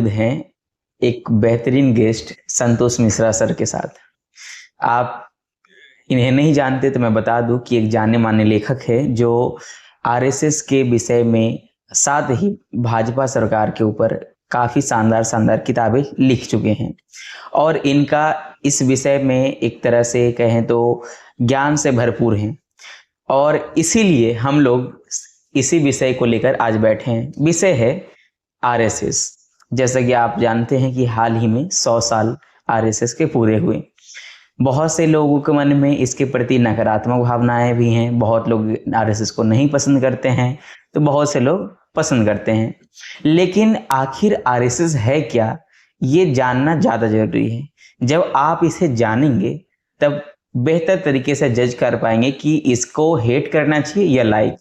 हैं एक बेहतरीन गेस्ट संतोष मिश्रा सर के साथ। आप इन्हें नहीं जानते तो मैं बता दूं कि एक जाने माने लेखक है जो आरएसएस के विषय में साथ ही भाजपा सरकार के ऊपर काफी शानदार शानदार किताबें लिख चुके हैं और इनका इस विषय में एक तरह से कहें तो ज्ञान से भरपूर हैं और इसीलिए हम लोग इसी विषय को लेकर आज बैठे हैं। विषय है आरएसएस। जैसा कि आप जानते हैं कि हाल ही में 100 साल आरएसएस के पूरे हुए। बहुत से लोगों के मन में इसके प्रति नकारात्मक भावनाएं भी हैं। बहुत लोग आरएसएस को नहीं पसंद करते हैं तो बहुत से लोग पसंद करते हैं। लेकिन आखिर आरएसएस है क्या, ये जानना ज़्यादा जरूरी है। जब आप इसे जानेंगे तब बेहतर तरीके से जज कर पाएंगे कि इसको हेट करना चाहिए या लाइक।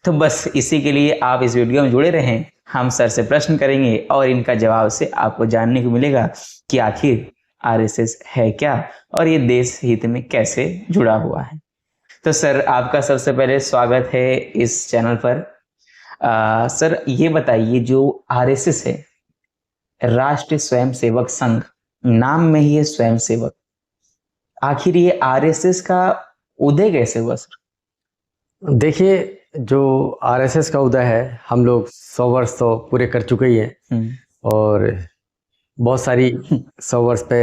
तो बस इसी के लिए आप इस वीडियो में जुड़े रहें। हम सर से प्रश्न करेंगे और इनका जवाब से आपको जानने को मिलेगा कि आखिर आरएसएस है क्या और ये देश हित में कैसे जुड़ा हुआ है। तो सर आपका सबसे पहले स्वागत है इस चैनल पर। सर ये बताइए, जो आरएसएस है राष्ट्रीय स्वयंसेवक संघ, नाम में ही है स्वयंसेवक, आखिर ये आरएसएस का उदय कैसे हुआ सर? देखिए, जो आरएसएस का उदय है, हम लोग 100 वर्ष तो पूरे कर चुके ही हैं और बहुत सारी 100 वर्ष पे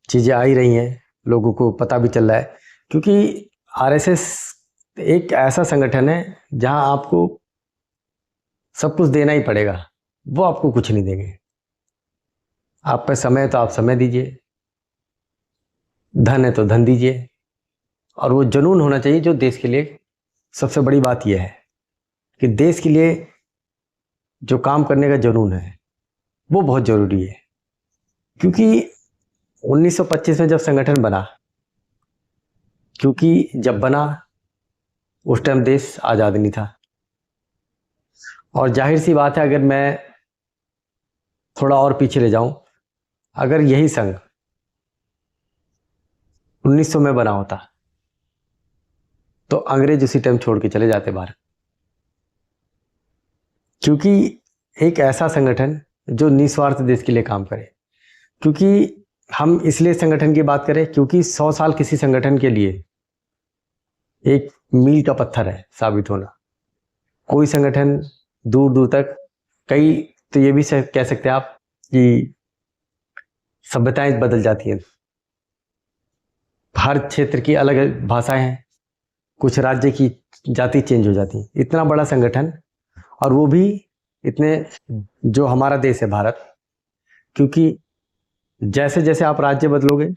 चीज़ें आ ही रही हैं, लोगों को पता भी चल रहा है। क्योंकि आरएसएस एक ऐसा संगठन है जहां आपको सब कुछ देना ही पड़ेगा, वो आपको कुछ नहीं देंगे। आप पे समय है तो आप समय दीजिए, धन है तो धन दीजिए, और वो जुनून होना चाहिए जो देश के लिए। सबसे बड़ी बात यह है कि देश के लिए जो काम करने का जुनून है वो बहुत ज़रूरी है। क्योंकि 1925 में जब संगठन बना, क्योंकि जब बना उस टाइम देश आज़ाद नहीं था, और जाहिर सी बात है, अगर मैं थोड़ा और पीछे ले जाऊं, अगर यही संघ 1900 में बना होता तो अंग्रेज उसी टाइम छोड़ के चले जाते भारत। क्योंकि एक ऐसा संगठन जो निस्वार्थ देश के लिए काम करे। क्योंकि हम इसलिए संगठन की बात करें क्योंकि 100 साल किसी संगठन के लिए एक मील का पत्थर है साबित होना। कोई संगठन दूर दूर तक, कई तो ये भी कह सकते हैं आप कि सभ्यताएं बदल जाती हैं, हर क्षेत्र की अलग अलग भाषाएं हैं, कुछ राज्य की जाति चेंज हो जाती है। इतना बड़ा संगठन, और वो भी इतने, जो हमारा देश है भारत, क्योंकि जैसे जैसे आप राज्य बदलोगे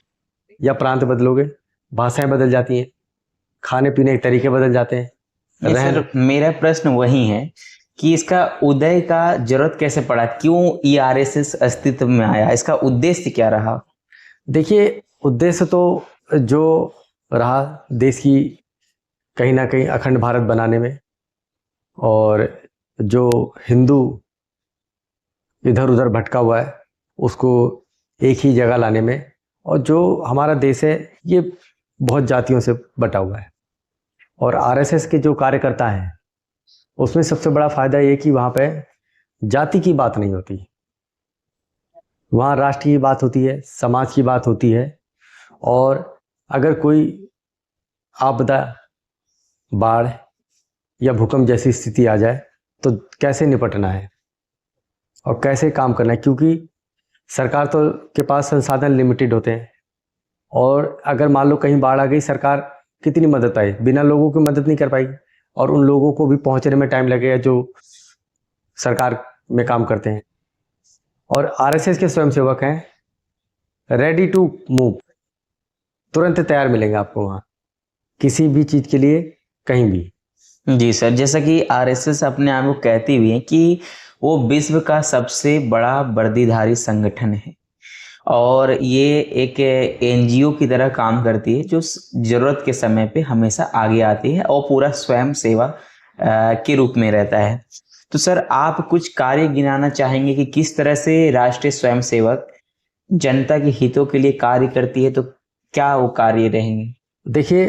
या प्रांत बदलोगे, भाषाएं बदल जाती हैं, खाने पीने के तरीके बदल जाते हैं। सर मेरा प्रश्न वही है कि इसका उदय का जरूरत कैसे पड़ा, क्यों ये आरएसएस अस्तित्व में आया, इसका उद्देश्य क्या रहा? देखिए, उद्देश्य तो जो रहा देश की कहीं ना कहीं अखंड भारत बनाने में, और जो हिंदू इधर उधर भटका हुआ है उसको एक ही जगह लाने में, और जो हमारा देश है ये बहुत जातियों से बटा हुआ है। और आरएसएस के जो कार्यकर्ता हैं उसमें सबसे बड़ा फायदा ये कि वहाँ पे जाति की बात नहीं होती, वहाँ राष्ट्र की बात होती है, समाज की बात होती है। और अगर कोई आपदा, बाढ़ या भूकंप जैसी स्थिति आ जाए तो कैसे निपटना है और कैसे काम करना है। क्योंकि सरकार तो के पास संसाधन लिमिटेड होते हैं, और अगर मान लो कहीं बाढ़ आ गई, सरकार कितनी मदद पाए, बिना लोगों की मदद नहीं कर पाएगी, और उन लोगों को भी पहुंचने में टाइम लगेगा जो सरकार में काम करते हैं। और आरएसएस के स्वयंसेवक हैं रेडी टू मूव, तुरंत तैयार मिलेंगे आपको वहाँ किसी भी चीज़ के लिए, कहीं भी। जी सर, जैसा कि आरएसएस अपने आप को कहती हुई है कि वो विश्व का सबसे बड़ा वर्दीधारी संगठन है और ये एक एनजीओ की तरह काम करती है जो जरूरत के समय पे हमेशा आगे आती है और पूरा स्वयं सेवा के रूप में रहता है। तो सर आप कुछ कार्य गिनाना चाहेंगे कि किस तरह से राष्ट्रीय स्वयंसेवक जनता के हितों के लिए कार्य करती है, तो क्या वो कार्य रहेंगे? देखिए,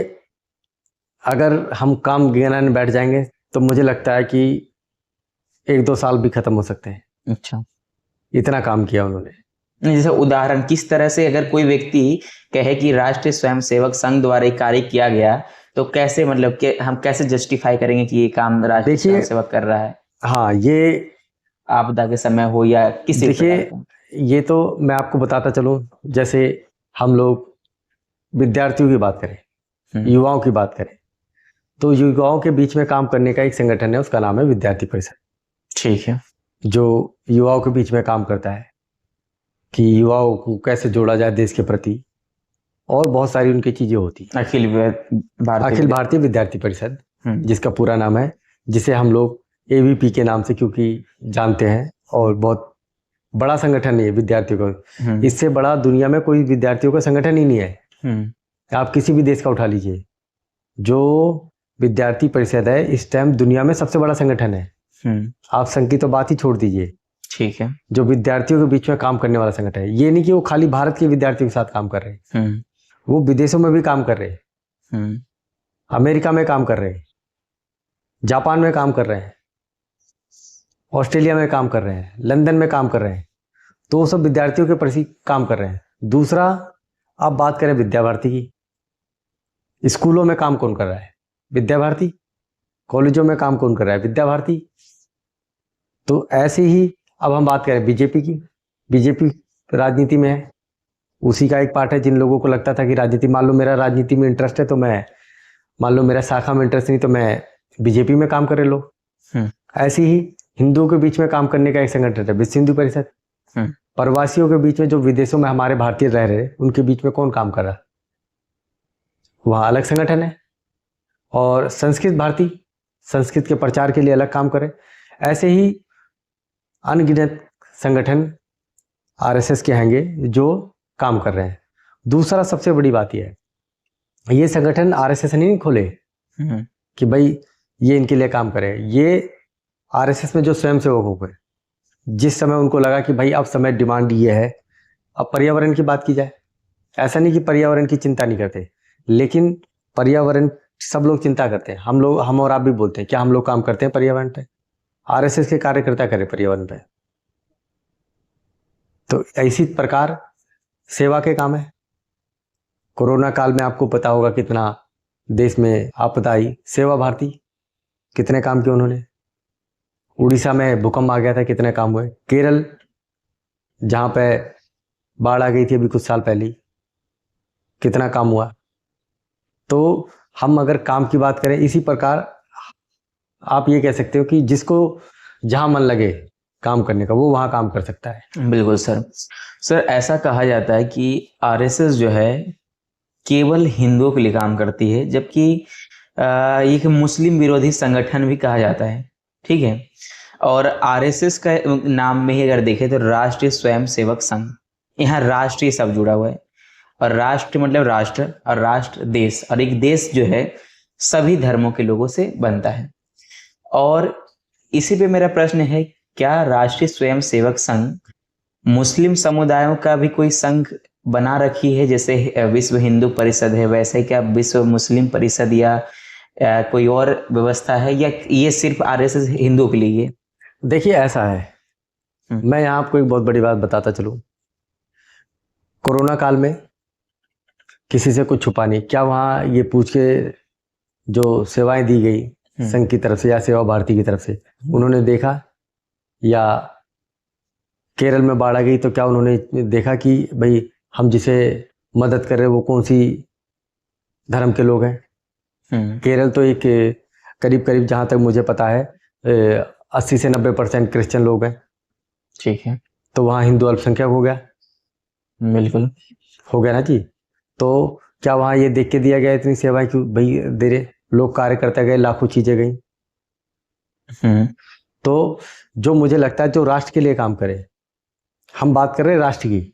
अगर हम काम गिनाने बैठ जाएंगे तो मुझे लगता है कि 1-2 साल भी खत्म हो सकते हैं। अच्छा। इतना काम किया उन्होंने। जैसे उदाहरण किस तरह से अगर कोई व्यक्ति कहे कि राष्ट्रीय स्वयंसेवक संघ द्वारा एक कार्य किया गया, तो कैसे मतलब कि हम कैसे जस्टिफाई करेंगे कि ये काम राष्ट्रीय देखिए, स्वयंसेवक कर रहा है? हाँ, ये आपदा के समय हो या किसी भी देखिए, प्रकार का। ये तो मैं आपको बताता चलूं, जैसे हम लोग विद्यार्थियों की बात करें, युवाओं की बात करें, तो युवाओं के बीच में काम करने का एक संगठन है, उसका नाम है विद्यार्थी परिषद। ठीक है। जो युवाओं के बीच में काम करता है कि युवाओं को कैसे जोड़ा जाए देश के प्रति, और बहुत सारी उनकी चीजें होती हैं। अखिल भारतीय विद्यार्थी परिषद, जिसका पूरा नाम है, जिसे हम लोग एबीपी के नाम से क्योंकि जानते हैं, और बहुत बड़ा संगठन है विद्यार्थियों का। इससे बड़ा दुनिया में कोई विद्यार्थियों का संगठन ही नहीं है। आप किसी भी देश का उठा लीजिए, जो विद्यार्थी परिषद है इस टाइम दुनिया में सबसे बड़ा संगठन है। आप संघ की तो बात ही छोड़ दीजिए, ठीक है, जो विद्यार्थियों के बीच में काम करने वाला संगठन है। ये नहीं कि वो खाली भारत के विद्यार्थियों के साथ काम कर रहे हैं, वो विदेशों में भी काम कर रहे हैं, अमेरिका में काम कर रहे हैं, जापान में काम कर रहे हैं, ऑस्ट्रेलिया में काम कर रहे हैं, लंदन में काम कर रहे हैं। तो वो सब विद्यार्थियों के प्रति काम कर रहे हैं। दूसरा, आप बात करें विद्या भारती की, स्कूलों में काम कौन कर रहा है? विद्या भारती। कॉलेजों में काम कौन कर रहा है? विद्या भारती। तो ऐसे ही अब हम बात करें बीजेपी की, बीजेपी राजनीति में है, उसी का एक पार्ट है। जिन लोगों को लगता था कि राजनीति, मान लो मेरा राजनीति में इंटरेस्ट है तो मैं, मान लो मेरा शाखा में इंटरेस्ट नहीं तो मैं बीजेपी में काम करे लो। ऐसे ही हिंदुओं के बीच में काम करने का एक संगठन है विश्व हिंदू परिषद। प्रवासियों के बीच में, जो विदेशों में हमारे भारतीय रह रहे हैं, उनके बीच में कौन काम कर रहा है? वहाँ अलग संगठन है। और संस्कृत भारती, संस्कृत के प्रचार के लिए अलग काम करे। ऐसे ही अनगिनत संगठन आरएसएस के हैंगे जो काम कर रहे हैं। दूसरा सबसे बड़ी बात यह है, ये संगठन आरएसएस ने नहीं खोले कि भाई ये इनके लिए काम करे। ये आरएसएस में जो स्वयंसेवक हो गए, जिस समय उनको लगा कि भाई अब समय डिमांड ये है, अब पर्यावरण की बात की जाए। ऐसा नहीं कि पर्यावरण की चिंता नहीं करते, लेकिन पर्यावरण सब लोग चिंता करते हैं। हम और आप भी बोलते हैं, क्या हम लोग काम करते हैं पर्यावरण पे? आरएसएस के कार्यकर्ता करे पर्यावरण पे। तो इसी प्रकार सेवा के काम है। कोरोना काल में आपको पता होगा कितना देश में आपदा आई, सेवा भारती कितने काम किए उन्होंने। उड़ीसा में भूकंप आ गया था, कितने काम हुए। केरल जहाँ पे बाढ़ आ गई थी अभी कुछ साल पहले, कितना काम हुआ। तो हम अगर काम की बात करें, इसी प्रकार आप ये कह सकते हो कि जिसको जहाँ मन लगे काम करने का, वो वहाँ काम कर सकता है। बिल्कुल सर, ऐसा कहा जाता है कि आरएसएस जो है केवल हिंदुओं के लिए काम करती है, जबकि एक मुस्लिम विरोधी संगठन भी कहा जाता है, ठीक है। और आरएसएस का नाम में ही अगर देखें तो राष्ट्रीय स्वयंसेवक संघ, यहाँ राष्ट्रीय शब्द जुड़ा हुआ है, और राष्ट्र मतलब राष्ट्र, और राष्ट्र देश, और एक देश जो है सभी धर्मों के लोगों से बनता है। और इसी पे मेरा प्रश्न है, क्या राष्ट्रीय स्वयंसेवक संघ मुस्लिम समुदायों का भी कोई संघ बना रखी है, जैसे विश्व हिंदू परिषद है, वैसे क्या विश्व मुस्लिम परिषद या कोई और व्यवस्था है, या ये सिर्फ आरएसएस हिंदुओं के लिए? देखिए ऐसा है, मैं यहाँ आपको एक बहुत बड़ी बात बताता चलूं। कोरोना काल में किसी से कुछ छुपा नहीं, क्या वहाँ ये पूछ के जो सेवाएं दी गई संघ की तरफ से या सेवा भारती की तरफ से, उन्होंने देखा? या केरल में बाढ़ आ गई तो क्या उन्होंने देखा कि भाई हम जिसे मदद कर रहे हैं वो कौन सी धर्म के लोग हैं? केरल तो एक करीब करीब जहाँ तक मुझे पता है 80 से 90% क्रिश्चियन लोग हैं, ठीक है। तो वहाँ हिंदू अल्पसंख्यक हो गया। बिल्कुल हो गया ना जी। तो क्या वहाँ ये देख के दिया गया इतनी सेवाएं क्यों भाई दे रहे? लोग कार्य करते गए, लाखों चीजें गई। तो जो मुझे लगता है जो राष्ट्र के लिए काम करे, हम बात कर रहे हैं राष्ट्र की,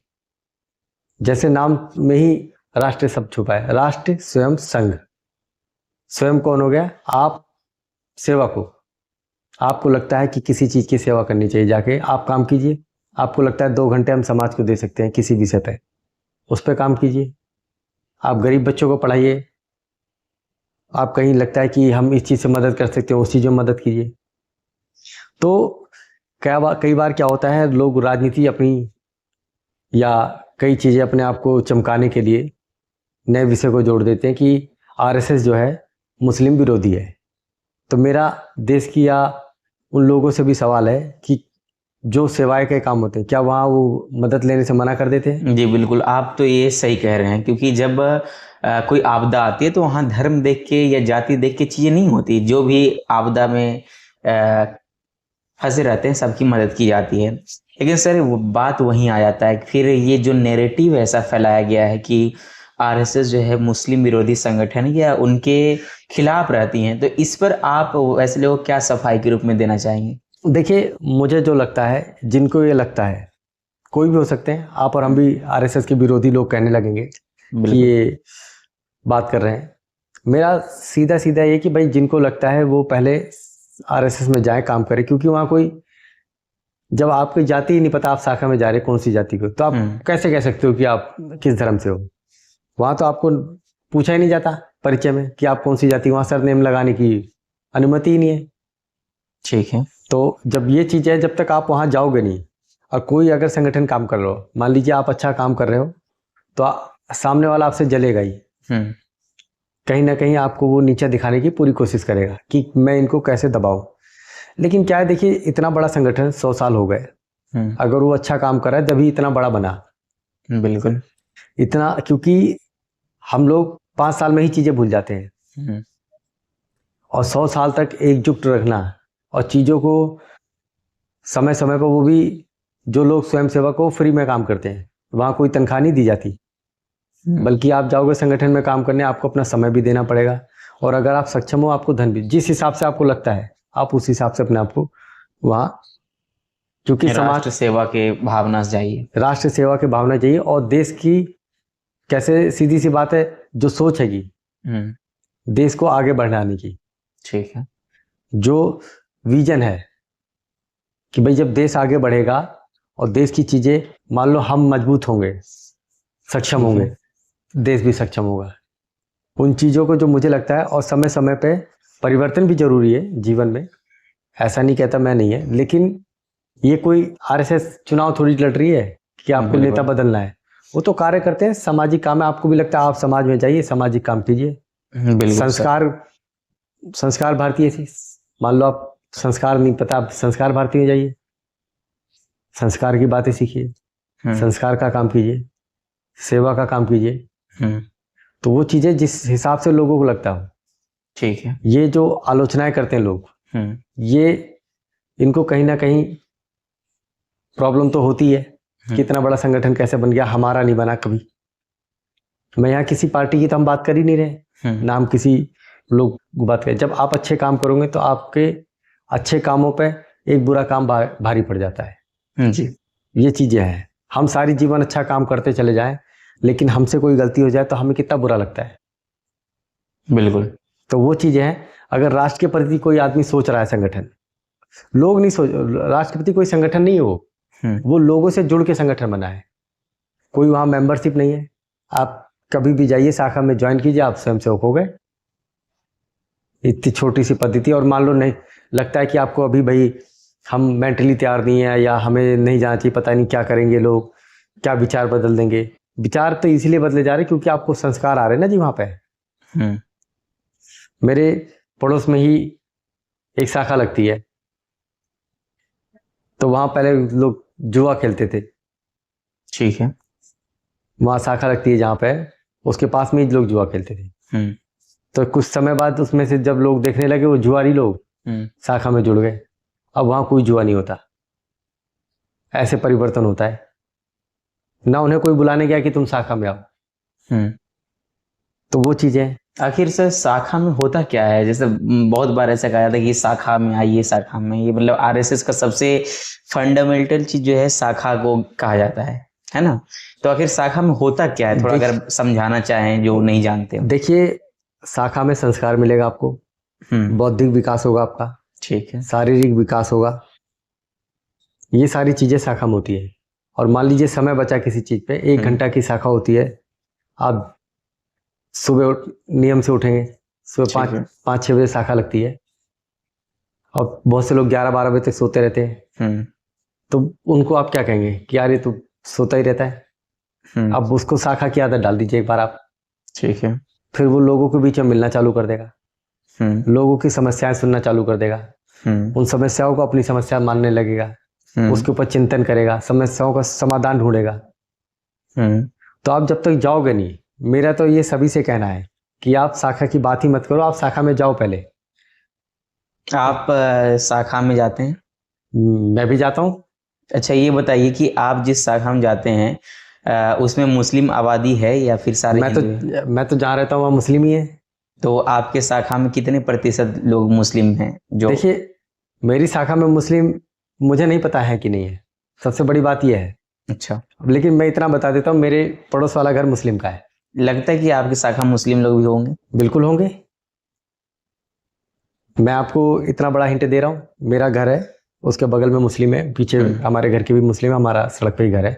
जैसे नाम में ही राष्ट्र शब्द छुपा है, राष्ट्र स्वयं संघ। स्वयं कौन हो गया? आप सेवक हो। आपको लगता है कि किसी चीज की सेवा करनी चाहिए, जाके आप काम कीजिए। आपको लगता है 2 घंटे हम समाज को दे सकते हैं किसी विषय पे, उस पर काम कीजिए। आप गरीब बच्चों को पढ़ाइए। आप कहीं लगता है कि हम इस चीज से मदद कर सकते हैं, उस चीज में मदद कीजिए। तो कई बार क्या होता है, लोग राजनीति अपनी या कई चीज़ें अपने आप को चमकाने के लिए नए विषय को जोड़ देते हैं कि आरएसएस जो है मुस्लिम विरोधी है। तो मेरा देश की या उन लोगों से भी सवाल है कि जो सेवाएं के काम होते हैं, क्या वहाँ वो मदद लेने से मना कर देते हैं? जी बिल्कुल, आप तो ये सही कह रहे हैं, क्योंकि जब कोई आपदा आती है तो वहाँ धर्म देख के या जाति देख के चीज़ें नहीं होती। जो भी आपदा में फंसे रहते हैं सबकी मदद की जाती है। लेकिन सर वो बात वहीं आ जाता है, फिर ये जो नैरेटिव ऐसा फैलाया गया है कि आरएसएस जो है मुस्लिम विरोधी संगठन या उनके खिलाफ रहती हैं, तो इस पर आप वैसे लोग क्या सफाई के रूप में देना चाहेंगे? देखिए, मुझे जो लगता है, जिनको ये लगता है, कोई भी हो सकते हैं, आप और हम भी आरएसएस के विरोधी लोग कहने लगेंगे कि ये बात कर रहे हैं। मेरा सीधा सीधा ये कि भाई जिनको लगता है वो पहले आरएसएस में जाए, काम करें, क्योंकि वहाँ कोई, जब आपकी जाति ही नहीं पता, आप शाखा में जा रहे कौन सी जाति को, तो आप कैसे कह सकते हो कि आप किस धर्म से हो? वहाँ तो आपको पूछा ही नहीं जाता परिचय में कि आप कौन सी जाति, वहाँ सरनेम लगाने की अनुमति ही नहीं है। ठीक है। तो जब ये चीज़ है, जब तक आप वहाँ जाओगे नहीं, और कोई अगर संगठन काम कर रहे हो, मान लीजिए आप अच्छा काम कर रहे हो, तो सामने वाला आपसे जलेगा ही, कहीं ना कहीं आपको वो नीचा दिखाने की पूरी कोशिश करेगा कि मैं इनको कैसे दबाऊं। लेकिन क्या है, देखिए, इतना बड़ा संगठन 100 साल हो गए, अगर वो अच्छा काम कर रहा है तभी इतना बड़ा बना। बिल्कुल। इतना, क्योंकि हम लोग 5 साल में ही चीज़ें भूल जाते हैं, और 100 साल तक एकजुट रखना, और चीज़ों को समय समय पर, वो भी जो लोग स्वयंसेवक को फ्री में काम करते हैं, वहाँ कोई तनख्वाह नहीं दी जाती, बल्कि आप जाओगे संगठन में काम करने, आपको अपना समय भी देना पड़ेगा, और अगर आप सक्षम हो, आपको धन भी, जिस हिसाब से आपको लगता है आप उस हिसाब से अपने आप को वहाँ, क्योंकि राष्ट्र सेवा के भावना से जाइए, राष्ट्र सेवा की भावना चाहिए, और देश की, कैसे, सीधी सी बात है, जो सोच है कि देश को आगे बढ़ाने की, ठीक है, जो विजन है कि भाई जब देश आगे बढ़ेगा और देश की चीज़ें, मान लो हम मजबूत होंगे, सक्षम होंगे, देश भी सक्षम होगा। उन चीज़ों को जो मुझे लगता है, और समय समय पे परिवर्तन भी जरूरी है जीवन में, ऐसा नहीं कहता मैं नहीं है, लेकिन ये कोई आरएसएस चुनाव थोड़ी लड़ रही है कि आपको नेता बदलना है। वो तो कार्य करते हैं, सामाजिक काम है। आपको भी लगता है आप समाज में जाइए, सामाजिक काम कीजिए, संस्कार भारतीय थी, मान लो आप संस्कार नहीं पता, आप संस्कार भारती में जाइए, संस्कार की बातें सीखिए, संस्कार का काम कीजिए, सेवा का काम कीजिए, तो वो चीजें जिस हिसाब से लोगों को लगता हो। ठीक है। ये जो आलोचनाएं करते हैं लोग, ये, इनको कहीं ना कहीं प्रॉब्लम तो होती है कि इतना बड़ा संगठन कैसे बन गया, हमारा नहीं बना कभी। मैं यहाँ किसी पार्टी की तो हम बात कर ही नहीं रहे, ना हम किसी लोग बात करें। जब आप अच्छे काम करोगे तो आपके अच्छे कामों पे एक बुरा काम भारी पड़ जाता है जी। ये चीजें हैं, हम सारी जीवन अच्छा काम करते चले जाएं, लेकिन हमसे कोई गलती हो जाए तो हमें कितना बुरा लगता है। बिल्कुल। तो वो चीजें हैं। अगर राष्ट्र के प्रति कोई आदमी सोच रहा है, संगठन, लोग नहीं सोच, राष्ट्र के प्रति कोई संगठन नहीं हो, वो लोगों से जुड़ के संगठन बना है। कोई वहां मेंबरशिप नहीं है, आप कभी भी जाइए शाखा में ज्वाइन कीजिए, आप स्वयंसेवक हो गए। इतनी छोटी सी पद्धति। और मान लो नहीं लगता है कि आपको अभी भाई हम मेंटली तैयार नहीं है, या हमें नहीं जाना चाहिए, पता नहीं क्या करेंगे लोग, क्या विचार बदल देंगे। विचार तो इसलिए बदले जा रहे क्योंकि आपको संस्कार आ रहे हैं ना जी वहां पे। मेरे पड़ोस में ही एक शाखा लगती है, तो वहां पहले लोग जुआ खेलते थे। ठीक है। वहां शाखा लगती है जहाँ पे, उसके पास में ही लोग जुआ खेलते थे। तो कुछ समय बाद उसमें से जब लोग देखने लगे, वो जुआरी लोग शाखा में जुड़ गए। अब वहां कोई जुआ नहीं होता। ऐसे परिवर्तन होता है ना, उन्हें कोई बुलाने गया कि तुम शाखा में आओ। तो वो चीजें, आखिर से शाखा में होता क्या है? जैसे बहुत बार ऐसा कहा जाता है कि शाखा में आइए, शाखा में, ये मतलब आरएसएस का सबसे फंडामेंटल चीज जो है शाखा को कहा जाता है ना? तो आखिर शाखा में होता क्या है, थोड़ा अगर समझाना चाहें जो नहीं जानते। देखिए, शाखा में संस्कार मिलेगा आपको, बौद्धिक विकास होगा आपका, ठीक है, शारीरिक विकास होगा, ये सारी चीजें शाखा में होती है। और मान लीजिए समय बचा किसी चीज पे, 1 घंटा की शाखा होती है, आप सुबह नियम से उठेंगे, सुबह 5-6 बजे शाखा लगती है, और बहुत से लोग 11-12 बजे तक सोते रहते हैं, तो उनको आप क्या कहेंगे कि यार ये तो सोता ही रहता है। अब उसको शाखा की आदत डाल दीजिए एक बार आप, ठीक है। फिर वो लोगों के बीच में मिलना चालू कर देगा, लोगों की समस्याएं सुनना चालू कर देगा, उन समस्याओं को अपनी समस्या मानने लगेगा, उसके ऊपर चिंतन करेगा, समस्याओं का समाधान ढूंढेगा। तो आप जब तक जाओगे नहीं, मेरा तो ये सभी से कहना है कि आप शाखा की बात ही मत करो, आप शाखा में जाओ पहले। आप शाखा में जाते हैं? मैं भी जाता हूँ। अच्छा, ये बताइए कि आप जिस शाखा में जाते हैं उसमें मुस्लिम आबादी है या फिर सारे हिंदू हैं? मैं तो जहाँ रहता हूँ वहाँ मुस्लिम ही है। तो आपके शाखा में कितने प्रतिशत लोग मुस्लिम हैं? जो देखिए, मेरी शाखा में मुस्लिम मुझे नहीं पता है कि नहीं है, सबसे बड़ी बात यह है। अच्छा, लेकिन मैं इतना बता देता हूँ, मेरे पड़ोस वाला घर मुस्लिम का है। लगता है कि आपकी शाखा में मुस्लिम लोग भी होंगे? बिल्कुल होंगे। मैं आपको इतना बड़ा हिंट दे रहा हूँ, मेरा घर है उसके बगल में मुस्लिम है, पीछे हमारे घर के भी मुस्लिम है, हमारा सड़क पे ही घर है।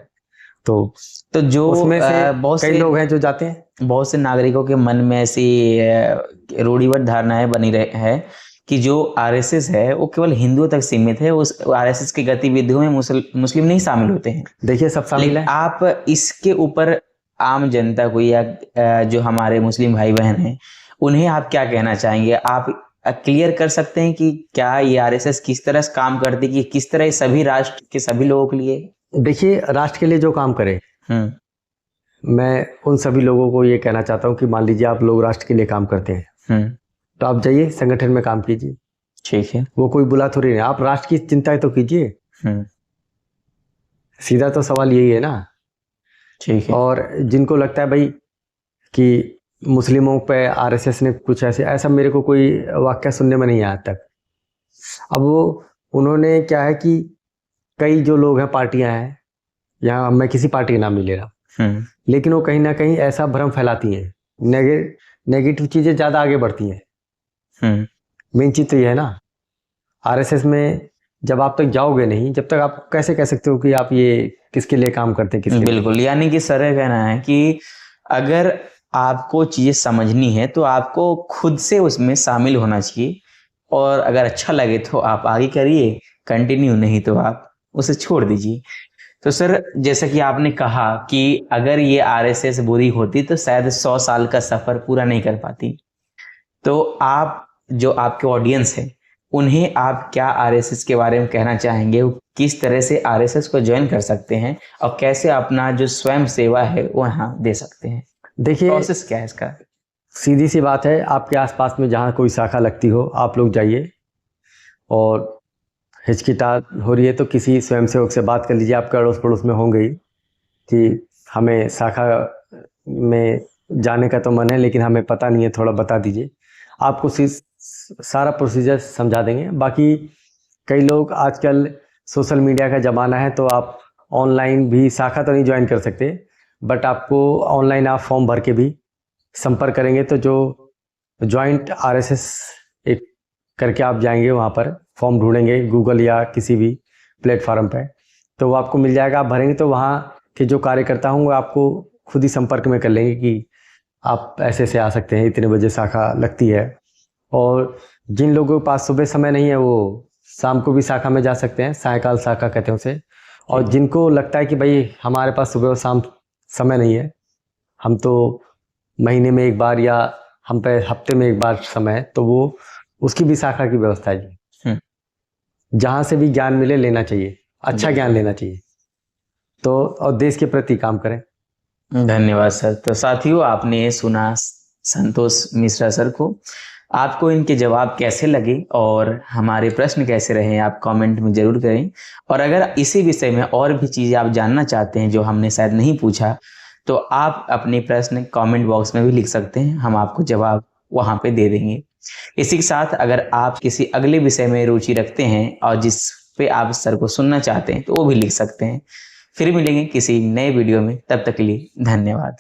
तो जो उसमें से बहुत कई से लोग हैं जो जाते हैं। बहुत से नागरिकों के मन में ऐसी रूढ़िवादी धारणाएं बनी रहे है कि जो आरएसएस है वो केवल हिंदुओं तक सीमित है, उस आरएसएस की गतिविधियों में मुस्लिम नहीं शामिल होते हैं। देखिए, सब शामिल है। आप इसके ऊपर आम जनता को या जो हमारे मुस्लिम भाई बहन हैं उन्हें आप क्या कहना चाहेंगे? आप क्लियर कर सकते हैं कि क्या ये आरएसएस किस तरह से काम करती है, कि किस तरह ये सभी राष्ट्र के सभी लोगों के लिए? देखिए, राष्ट्र के लिए जो काम करे, मैं उन सभी लोगों को ये कहना चाहता हूँ कि मान लीजिए आप लोग राष्ट्र के लिए काम करते हैं, तो आप जाइए संगठन में काम कीजिए। ठीक है। वो कोई बुला थोड़ी नहीं, आप राष्ट्र की चिंता तो कीजिए। सीधा तो सवाल यही है ना। ठीक है। और जिनको लगता है भाई कि मुस्लिमों पे आरएसएस ने कुछ ऐसा मेरे को कोई वाक्य सुनने में नहीं आया आज तक। अब वो उन्होंने क्या है कि कई जो लोग हैं, पार्टियां हैं, यहाँ मैं किसी पार्टी का नाम नहीं ले रहा, लेकिन वो कहीं ना कहीं ऐसा भ्रम फैलाती हैं, नेगेटिव चीजें ज्यादा आगे बढ़ती हैं। मेन चीज तो ये है ना, आरएसएस में जब आप तक जाओगे नहीं, जब तक आप कैसे कह सकते हो कि आप ये किसके लिए काम करते हैं, किसके बिल्कुल, यानी कि सर ये कहना है कि अगर आपको चीजें समझनी है तो आपको खुद से उसमें शामिल होना चाहिए, और अगर अच्छा लगे तो आप आगे करिए कंटिन्यू, नहीं तो आप उसे छोड़ दीजिए। तो सर, जैसा कि आपने कहा कि अगर ये आरएसएस बुरी होती तो शायद 100 साल का सफर पूरा नहीं कर पाती, तो आप जो आपके ऑडियंस है उन्हें आप क्या आरएसएस के बारे में कहना चाहेंगे? किस तरह से आरएसएस को ज्वाइन कर सकते हैं और कैसे अपना जो स्वयं सेवा है वो यहाँ दे सकते हैं? देखिए, प्रोसेस क्या है इसका? सीधी सी बात है, आपके आसपास में जहाँ कोई शाखा लगती हो आप लोग जाइए, और हिचकिचाहट हो रही है तो किसी स्वयंसेवक से बात कर लीजिए, आपके अड़ोस पड़ोस में होंगे ही, कि हमें शाखा में जाने का तो मन है लेकिन हमें पता नहीं है, थोड़ा बता दीजिए। आपको सारा प्रोसीजर समझा देंगे। बाकी कई लोग आजकल सोशल मीडिया का ज़माना है, तो आप ऑनलाइन भी शाखा तो नहीं ज्वाइन कर सकते, बट आपको ऑनलाइन आप फॉर्म भर के भी संपर्क करेंगे तो जो ज्वाइंट आरएसएस एक करके आप जाएंगे, वहाँ पर फॉर्म ढूंढेंगे गूगल या किसी भी प्लेटफॉर्म पे, तो वो आपको मिल जाएगा। आप भरेंगे तो वहाँ के जो कार्यकर्ता होंगे आपको खुद ही संपर्क में कर लेंगे कि आप ऐसे से आ सकते हैं, इतने बजे शाखा लगती है। और जिन लोगों के पास सुबह समय नहीं है वो शाम को भी शाखा में जा सकते हैं, सायकाल शाखा कहते हैं उसे। और जिनको लगता है कि भाई हमारे पास सुबह और शाम समय नहीं है, हम तो महीने में एक बार या हम पे हफ्ते में एक बार समय है, तो वो उसकी भी शाखा की व्यवस्था है जी। जहाँ से भी ज्ञान मिले लेना चाहिए, अच्छा ज्ञान लेना चाहिए, तो और देश के प्रति काम करें। धन्यवाद सर। तो साथियों, आपने सुना संतोष मिश्रा सर को। आपको इनके जवाब कैसे लगे और हमारे प्रश्न कैसे रहे, आप कमेंट में जरूर करें। और अगर इसी विषय में और भी चीज़ें आप जानना चाहते हैं जो हमने शायद नहीं पूछा, तो आप अपने प्रश्न कमेंट बॉक्स में भी लिख सकते हैं, हम आपको जवाब वहाँ पे दे देंगे। इसी के साथ अगर आप किसी अगले विषय में रुचि रखते हैं और जिस पे आप सर को सुनना चाहते हैं तो वो भी लिख सकते हैं। फिर मिलेंगे किसी नए वीडियो में, तब तक के लिए धन्यवाद।